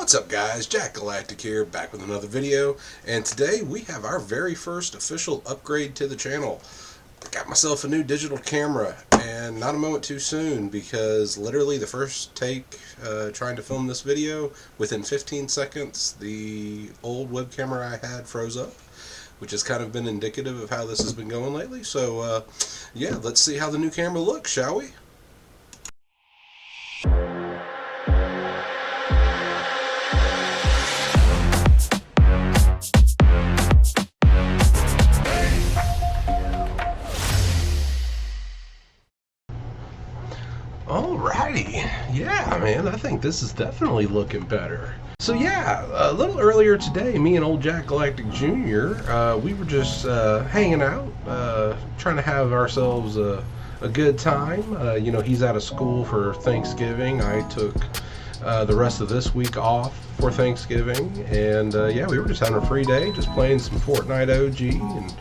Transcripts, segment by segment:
What's up guys, JackGalactic here, back with another video, and today we have our very first official upgrade to the channel. I got myself a new digital camera, and not a moment too soon, because literally the first take trying to film this video, within 15 seconds the old web camera I had froze up, which has kind of been indicative of how this has been going lately. So yeah, let's see how the new camera looks, shall we? Alrighty, yeah man, I think this is definitely looking better. So yeah, a little earlier today, me and old JackGalactic Jr., we were just hanging out, trying to have ourselves a good time. You know, he's out of school for Thanksgiving. I took the rest of this week off for Thanksgiving, and yeah, we were just having a free day, just playing some Fortnite OG and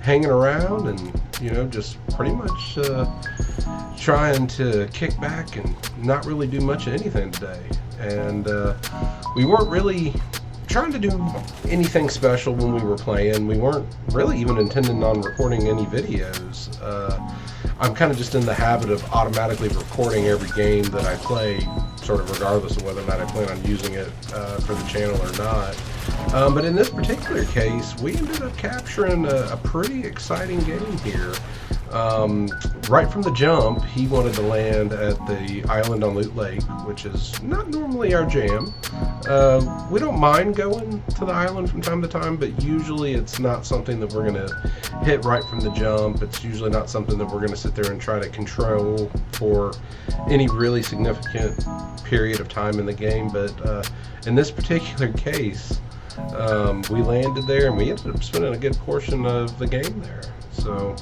hanging around, and you know, just pretty much trying to kick back and not really do much of anything today. And we weren't really trying to do anything special when we were playing. We weren't really even intending on recording any videos. I'm kind of just in the habit of automatically recording every game that I play, sort of regardless of whether or not I plan on using it for the channel or not. But in this particular case, we ended up capturing a pretty exciting game here. Right from the jump, he wanted to land at the island on Loot Lake, which is not normally our jam. We don't mind going to the island from time to time, but usually it's not something that we're going to hit right from the jump. It's usually not something that we're going to sit there and try to control for any really significant period of time in the game. But in this particular case, we landed there and we ended up spending a good portion of the game there. So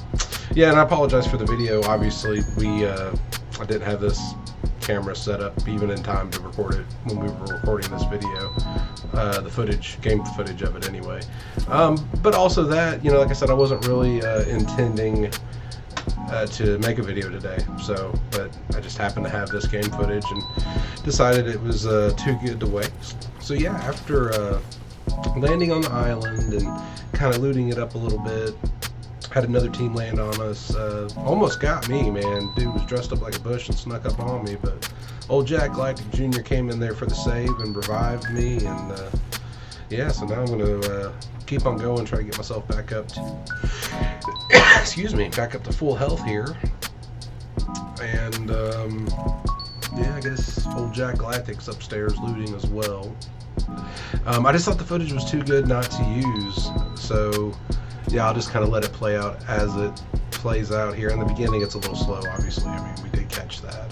yeah, and I apologize for the video. Obviously, I didn't have this camera set up even in time to record it when we were recording this video. The footage, game footage of it anyway. But also that, you know, like I said, I wasn't really intending to make a video today. So, but I just happened to have this game footage and decided it was too good to waste. So yeah, after landing on the island and kind of looting it up a little bit, had another team land on us. Almost got me, man. Dude was dressed up like a bush and snuck up on me, but old JackGalactic Jr. came in there for the save and revived me, and yeah, so now I'm gonna keep on going, try to get myself back up to excuse me, back up to full health here. And yeah, I guess old JackGalactic's upstairs looting as well. I just thought the footage was too good not to use, so yeah, I'll just kind of let it play out as it plays out here. In the beginning, it's a little slow, obviously. I mean, we did catch that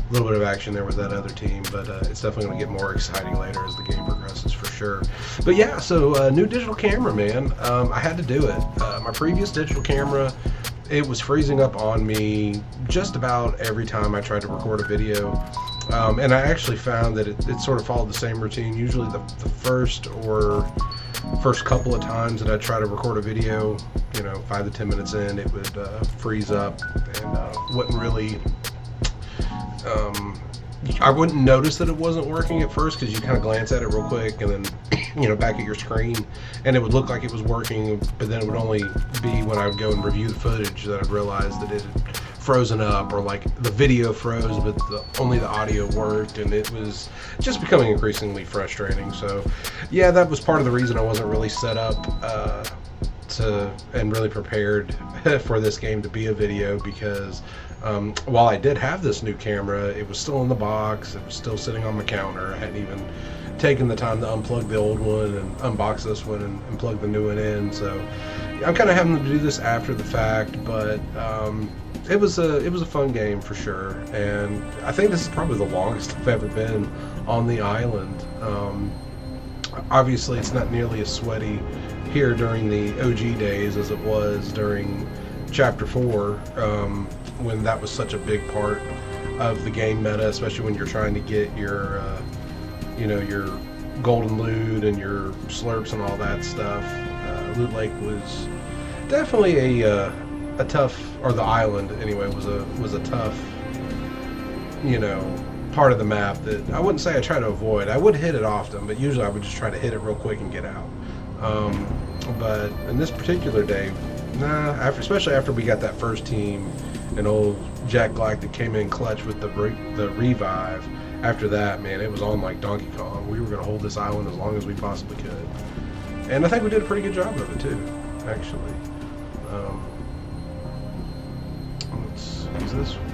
little bit of action there with that other team, but it's definitely going to get more exciting later as the game progresses, for sure. But yeah, so new digital camera, man. I had to do it. My previous digital camera, it was freezing up on me just about every time I tried to record a video. And I actually found that it sort of followed the same routine. Usually the first couple of times that I try to record a video, you know, 5 to 10 minutes in, it would freeze up and wouldn't really, I wouldn't notice that it wasn't working at first, because you kind of glance at it real quick and then, you know, back at your screen, and it would look like it was working, but then it would only be when I would go and review the footage that I'd realize that it had frozen up, or like the video froze but only the audio worked, and it was just becoming increasingly frustrating. So yeah, that was part of the reason I wasn't really set up and really prepared for this game to be a video, because while I did have this new camera, it was still in the box, it was still sitting on my counter. I hadn't even taken the time to unplug the old one and unbox this one and plug the new one in. So I'm kind of having to do this after the fact, but it was a fun game for sure, and I think this is probably the longest I've ever been on the island. Obviously, it's not nearly as sweaty here during the OG days as it was during Chapter 4, when that was such a big part of the game meta, especially when you're trying to get your, you know, your golden loot and your slurps and all that stuff. Loot Lake was definitely a tough, or the island anyway, was a tough, you know, part of the map that I wouldn't say I try to avoid. I would hit it often, but usually I would just try to hit it real quick and get out. But in this particular day, nah, especially after we got that first team and old JackGalactic came in clutch with the revive. After that, man, it was on like Donkey Kong. We were going to hold this island as long as we possibly could. And I think we did a pretty good job of it too, actually. Let's use this one.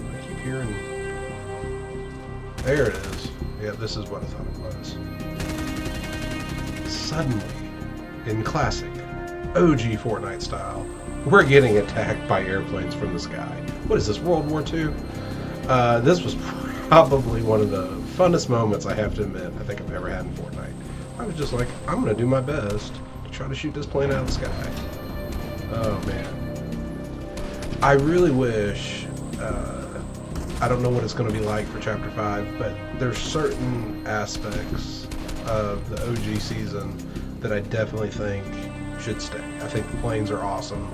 I keep hearing. There it is. Yeah, this is what I thought it was. Suddenly, in classic OG Fortnite style, we're getting attacked by airplanes from the sky. What is this, World War II? This was probably one of the funnest moments, I have to admit, I think I've ever had in Fortnite. I was just like, I'm going to do my best to try to shoot this plane out of the sky. Oh, man. I really wish, I don't know what it's going to be like for Chapter 5, but there's certain aspects of the OG season that I definitely think should stay. I think the planes are awesome.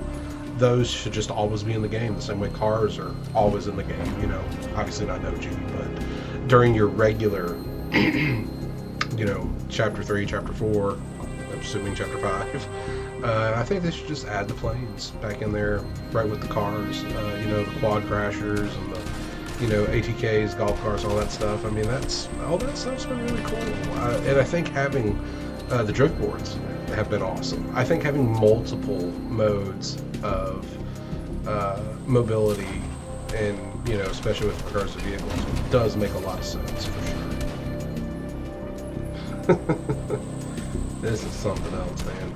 Those should just always be in the game, the same way cars are always in the game, you know, obviously not OG, but during your regular, you know, Chapter 3, Chapter 4, I'm assuming Chapter 5, I think they should just add the planes back in there, right with the cars, you know, the quad crashers and the, you know, ATKs, golf cars, all that stuff. I mean, all that stuff's been really cool. And I think having the drift boards have been awesome. I think having multiple modes of mobility, and you know, especially with regards to vehicles, does make a lot of sense for sure. This is something else, man.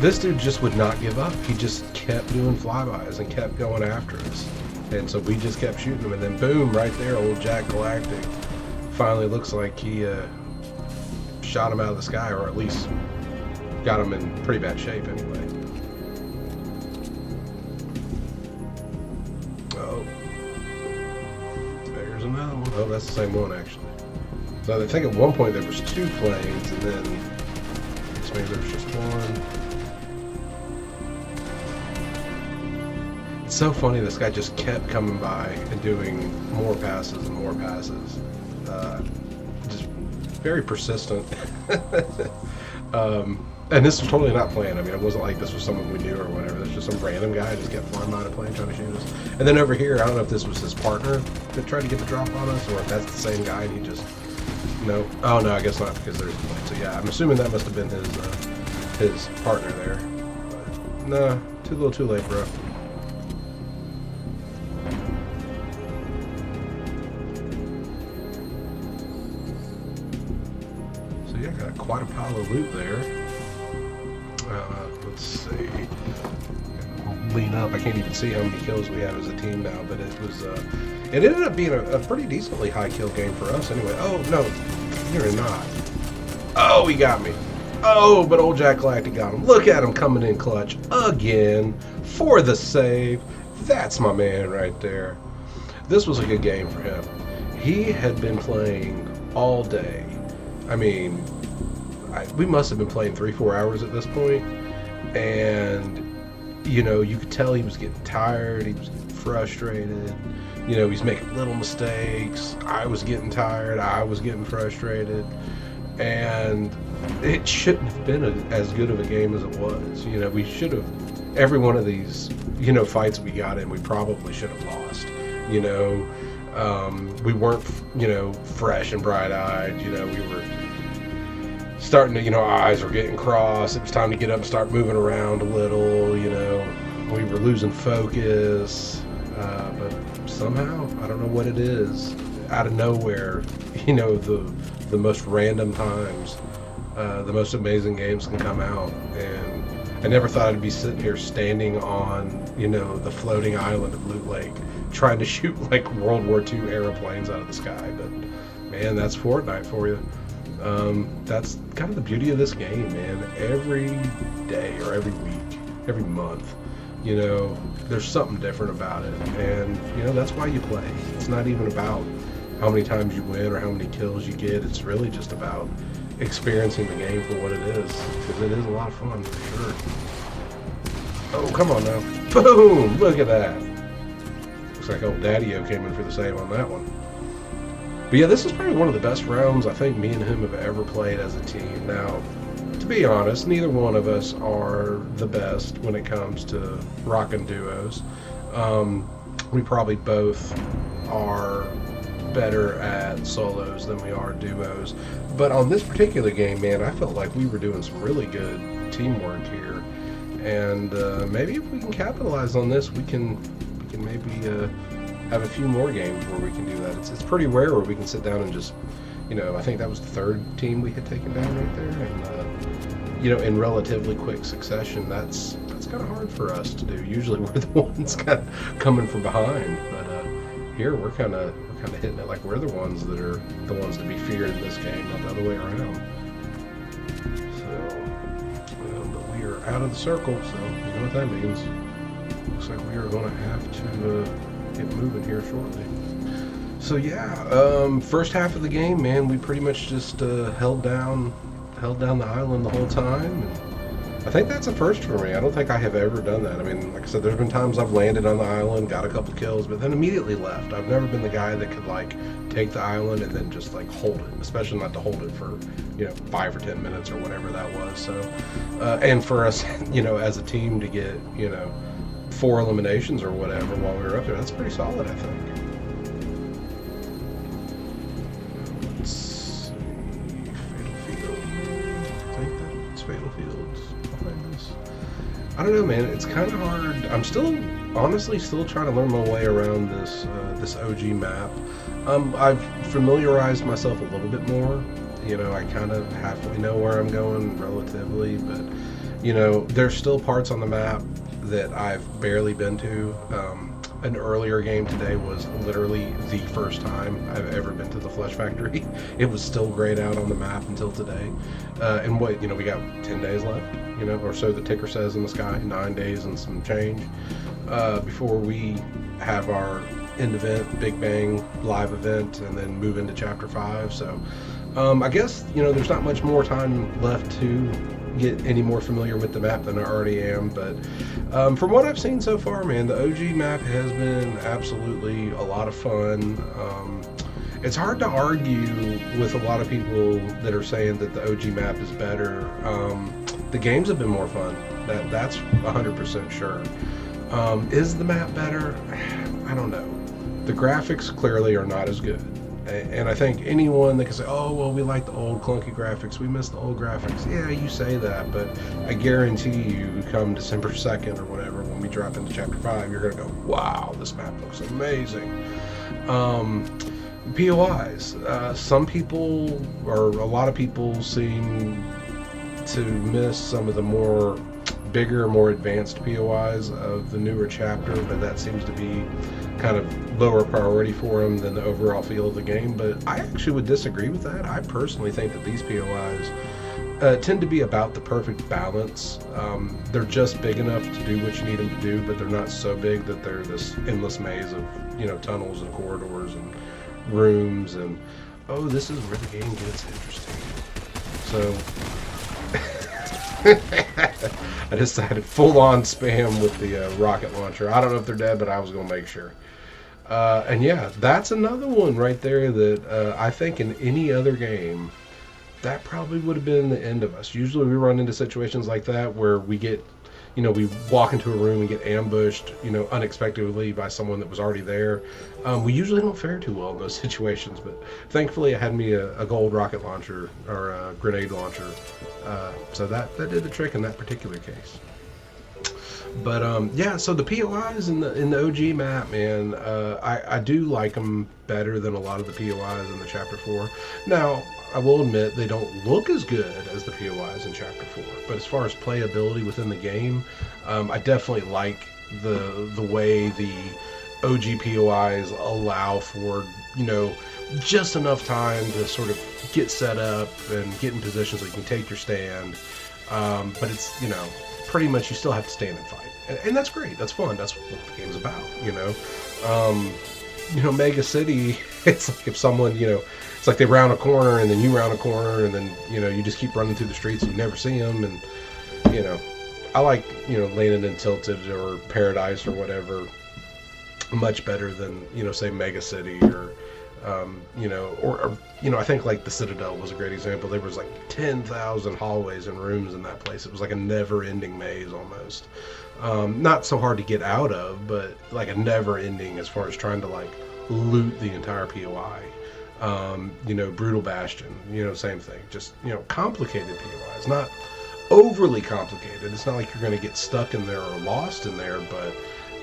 This dude just would not give up. He just kept doing flybys and kept going after us, and so we just kept shooting him. And then boom, right there, old JackGalactic finally looks like he shot him out of the sky, or at least got him in pretty bad shape anyway. Oh, there's another one. Oh, that's the same one actually. So I think at one point there was 2 planes, and then I guess maybe there was just one. It's so funny, this guy just kept coming by and doing more passes and more passes. Just very persistent. And this was totally not planned. I mean, it wasn't like this was someone we knew or whatever. There's just some random guy who just kept flying by the plane trying to shoot us. And then over here, I don't know if this was his partner that tried to get the drop on us, or if that's the same guy and he just, no. Oh no, I guess not, because there's the plane. So yeah, I'm assuming that must have been his partner there. But, nah, too little too late, bro. So yeah, got quite a pile of loot there. Let's see. Lean up. I can't even see how many kills we have as a team now, but it was. It ended up being a pretty decently high kill game for us anyway. Oh no, you're not. Oh, he got me. Oh, but old JackGalactic got him. Look at him coming in clutch again for the save. That's my man right there. This was a good game for him. He had been playing all day. I mean, we must have been playing 3-4 hours at this point, and you know, you could tell he was getting tired, he was getting frustrated, you know, he's making little mistakes. I was getting tired, I was getting frustrated, and it shouldn't have been as good of a game as it was. You know, we should have, every one of these, you know, fights we got in, we probably should have lost. You know, we weren't, you know, fresh and bright-eyed. You know, we were starting to, you know, our eyes were getting crossed. It was time to get up and start moving around a little. You know, we were losing focus, but somehow, I don't know what it is, out of nowhere, you know, the most random times, the most amazing games can come out. And I never thought I'd be sitting here standing on, you know, the floating island of Loot Lake, trying to shoot like World War II airplanes out of the sky. But man, that's Fortnite for you. That's kind of the beauty of this game, man. Every day or every week, every month, you know, there's something different about it. And, you know, that's why you play. It's not even about how many times you win or how many kills you get. It's really just about experiencing the game for what it is, because it is a lot of fun, for sure. Oh, come on now. Boom! Look at that. Looks like old Daddy-O came in for the save on that one. But yeah, this is probably one of the best rounds I think me and him have ever played as a team. Now, to be honest, neither one of us are the best when it comes to rocking duos. We probably both are better at solos than we are duos. But on this particular game, man, I felt like we were doing some really good teamwork here. And maybe if we can capitalize on this, we can maybe have a few more games where we can do that. It's pretty rare where we can sit down and just, I think that was the third team we had taken down right there, and in relatively quick succession. That's kind of hard for us to do. Usually we're the ones kind of coming from behind, but here we're kind of hitting it like we're the ones that are the ones to be feared in this game, not the other way around. So, but we are out of the circle, so you know what that means. Looks like we are going to have to get moving here shortly. So yeah, first half of the game, man, we pretty much just held down the island the whole time. And I think that's a first for me. I don't think I have ever done that. I mean, like I said, there's been times I've landed on the island, got a couple kills, but then immediately left. I've never been the guy that could take the island and then just hold it, especially not to hold it for 5 or 10 minutes or whatever that was. So, and for us, as a team to get 4 eliminations or whatever while we were up there, that's pretty solid, I think. Let's see, Fatal Field. I think that's Fatal Fields behind us. I don't know, man. It's kind of hard. I'm honestly still trying to learn my way around this OG map. I've familiarized myself a little bit more. I kind of halfway know where I'm going relatively, but there's still parts on the map that I've barely been to. An earlier game today was literally the first time I've ever been to the Flesh Factory. It was still grayed out on the map until today. And we got 10 days left, or so the ticker says in the sky, 9 days and some change, before we have our end event, Big Bang live event, and then move into Chapter 5. So I guess, there's not much more time left to get any more familiar with the map than I already am, but from what I've seen so far, man, the OG map has been absolutely a lot of fun. It's hard to argue with a lot of people that are saying that the OG map is better. The games have been more fun. That's 100% sure. Is the map better? I don't know. The graphics clearly are not as good. And I think anyone that can say, oh, well, we like the old clunky graphics, we miss the old graphics. Yeah, you say that, but I guarantee you, come December 2nd or whatever, when we drop into Chapter 5, you're going to go, wow, this map looks amazing. POIs. Some people, or a lot of people, seem to miss some of the bigger, more advanced POIs of the newer chapter, but that seems to be kind of lower priority for them than the overall feel of the game. But I actually would disagree with that. I personally think that these POIs tend to be about the perfect balance. They're just big enough to do what you need them to do, but they're not so big that they're this endless maze of tunnels and corridors and rooms. And oh, this is where the game gets interesting. So I decided full-on spam with the rocket launcher. I don't know if they're dead, but I was going to make sure. And yeah, that's another one right there that I think in any other game, that probably would have been the end of us. Usually we run into situations like that where we get, we walk into a room and get ambushed, unexpectedly by someone that was already there. We usually don't fare too well in those situations, but thankfully I had me a gold rocket launcher or a grenade launcher. So that did the trick in that particular case. But yeah, so the POIs in the OG map, man, I do like them better than a lot of the POIs in the Chapter 4. Now, I will admit they don't look as good as the POIs in Chapter 4, but as far as playability within the game, I definitely like the way the OG POIs allow for, just enough time to sort of get set up and get in position so you can take your stand. But it's, pretty much you still have to stand and fight. And that's great. That's fun. That's what the game's about, Mega City, it's like if someone, it's like they round a corner and then you round a corner and then, you just keep running through the streets and you never see them. And, I like, you know, Landed and Tilted or Paradise or whatever much better than, you know, say Mega City or you know, or you know, I think like the Citadel was a great example. There was like 10,000 hallways and rooms in that place. It was like a never-ending maze almost. Not so hard to get out of, but like a never-ending as far as trying to like loot the entire POI. You know, Brutal Bastion, you know, same thing. Just, you know, complicated POIs, not overly complicated. It's not like you're going to get stuck in there or lost in there, but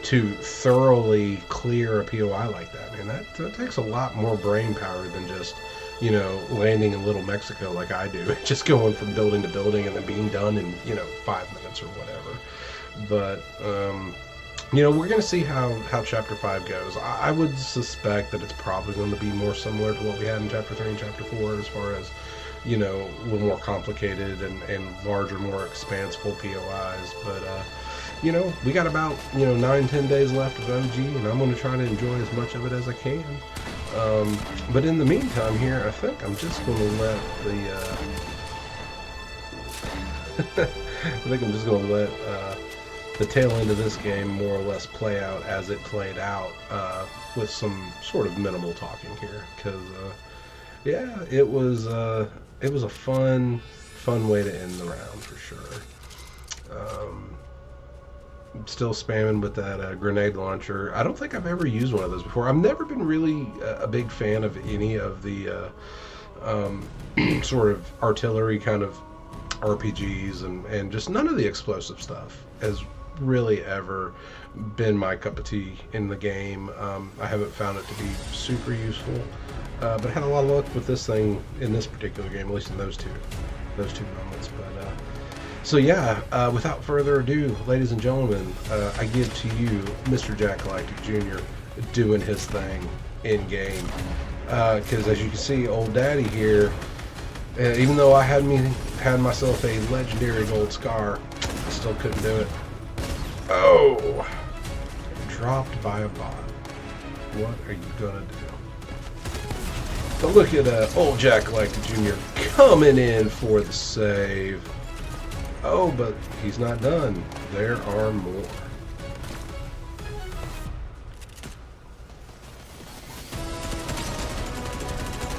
to thoroughly clear a POI like that, man, that takes a lot more brain power than just, you know, landing in Little Mexico like I do, just going from building to building and then being done in, you know, 5 minutes or whatever. But you know, we're going to see how Chapter 5 goes. I would suspect that it's probably going to be more similar to what we had in Chapter 3 and Chapter 4 as far as, you know, a little more complicated and larger, more expansive POIs. But, you know, we got about, you know, 9-10 days left of OG, and I'm going to try to enjoy as much of it as I can. But in the meantime here, I think I'm just going to let the tail end of this game more or less play out as it played out, with some sort of minimal talking here, because yeah, it was a fun way to end the round for sure. I'm still spamming with that grenade launcher. I don't think I've ever used one of those before. I've never been really a big fan of any of the sort of artillery kind of RPGs, and just none of the explosive stuff has really ever been my cup of tea in the game. I haven't found it to be super useful, but I had a lot of luck with this thing in this particular game, at least in those two moments. But so yeah, without further ado, ladies and gentlemen, I give to you Mr. JackGalactic Jr. doing his thing in game, because as you can see, old daddy here, even though I had myself a legendary gold scar, I still couldn't do it. Oh, dropped by a bot. What are you gonna do? So look at old JackGalactic Jr. coming in for the save. Oh, but he's not done. There are more.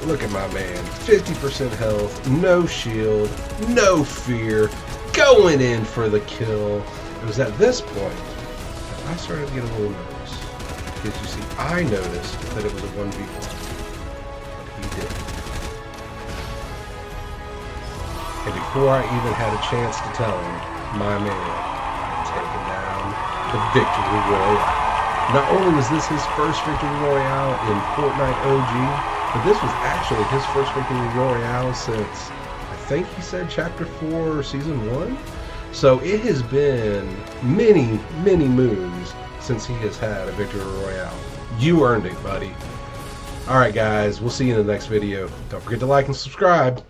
Look at my man. 50% health, no shield, no fear, going in for the kill. It was at this point that I started to get a little nervous. Because you see, I noticed that it was a 1v1. But he didn't. And before I even had a chance to tell him, my man had taken down the Victory Royale. Not only was this his first Victory Royale in Fortnite OG, but this was actually his first Victory Royale since, I think he said Chapter 4 or Season 1? So it has been many, many moons since he has had a Victory Royale. You earned it, buddy. Alright guys, we'll see you in the next video. Don't forget to like and subscribe.